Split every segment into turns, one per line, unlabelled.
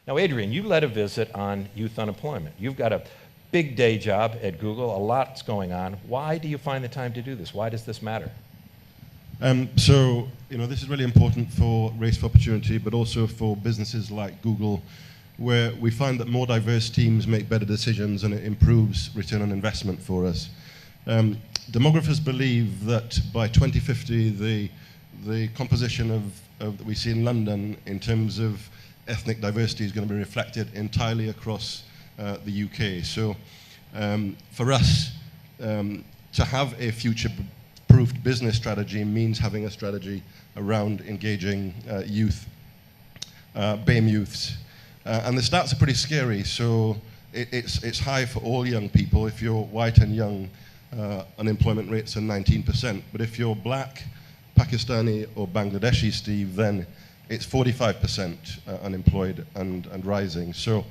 Now, Adrian, you led a visit on youth unemployment. You've got a big day job at Google, a lot's going on. Why do you find the time to do this? Why does this matter?
So, this is really important for Race for Opportunity, but also for businesses like Google, where we find that more diverse teams make better decisions and it improves return on investment for us. Demographers believe that by 2050, the composition that we see in London in terms of ethnic diversity is going to be reflected entirely across the UK. So for us, to have a future-proofed business strategy means having a strategy around engaging youth, BAME youths. And the stats are pretty scary. So it's high for all young people. If you're white and young, unemployment rates are 19%. But if you're black, Pakistani, or Bangladeshi, Steve, then it's 45% unemployed and rising. So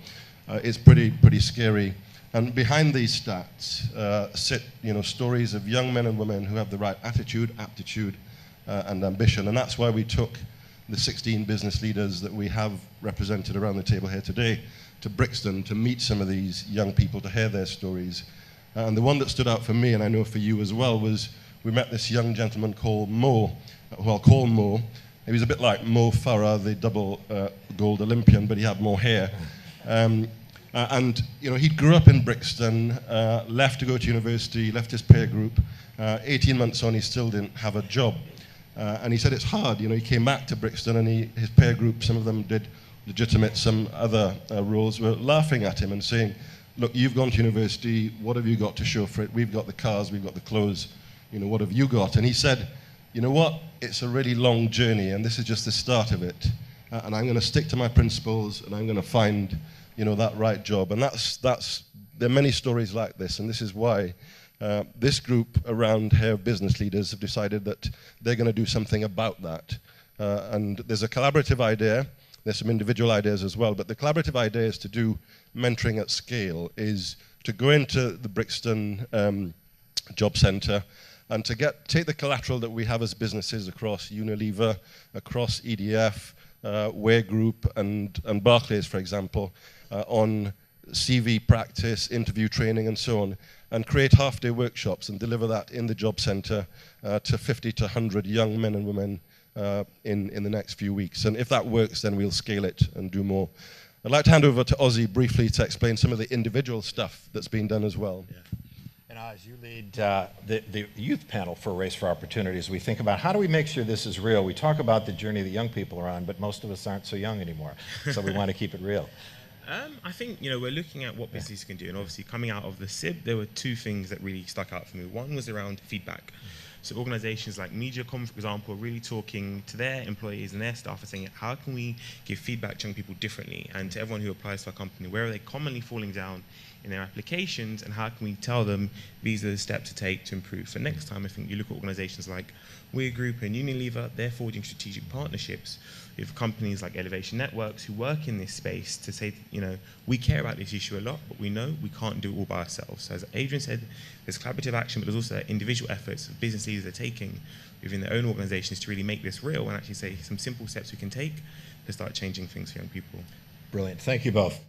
it's pretty scary. And behind these stats sit stories of young men and women who have the right attitude, aptitude, and ambition. And that's why we took the 16 business leaders that we have represented around the table here today to Brixton to meet some of these young people, to hear their stories. And the one that stood out for me, and I know for you as well, was we met this young gentleman called Mo, who I'll call Mo. He was a bit like Mo Farah, the double gold Olympian, but he had more hair. And he grew up in Brixton, left to go to university, left his peer group. 18 months on, he still didn't have a job. And he said it's hard. He came back to Brixton and his peer group, some of them did legitimate, some other roles, were laughing at him and saying, look, you've gone to university, what have you got to show for it? We've got the cars, we've got the clothes, what have you got? And he said, you know what, it's a really long journey and this is just the start of it. And I'm going to stick to my principles and I'm going to find, that right job. And there are many stories like this, and this is why this group around here, business leaders, have decided that they're going to do something about that. And there's a collaborative idea. There's some individual ideas as well, but the collaborative idea is to do mentoring at scale, is to go into the Brixton Job Centre and to take the collateral that we have as businesses across Unilever, across EDF, Wear Group, and Barclays, for example, on CV practice, interview training, and so on, and create half-day workshops and deliver that in the job centre to 50 to 100 young men and women in the next few weeks. And if that works, then we'll scale it and do more. I'd like to hand over to Ozzy briefly to explain some of the individual stuff that's been done as well.
Yeah. And Oz, you lead the youth panel for Race for Opportunities. We think about how do we make sure this is real. We talk about the journey that young people are on, but most of us aren't so young anymore, so we want to keep it real.
I think, we're looking at what businesses can do, and obviously coming out of the SIB, there were two things that really stuck out for me. One was around feedback. So organizations like MediaCom, for example, are really talking to their employees and their staff and saying, how can we give feedback to young people differently? And to everyone who applies to our company, where are they commonly falling down in their applications, and how can we tell them these are the steps to take to improve? So next time, I think you look at organizations like Wear Group and Unilever, they're forging strategic partnerships with companies like Elevation Networks who work in this space to say, we care about this issue a lot, but we know we can't do it all by ourselves. So as Adrian said, there's collaborative action, but there's also individual efforts that business leaders are taking within their own organizations to really make this real and actually say some simple steps we can take to start changing things for young people.
Brilliant. Thank you both.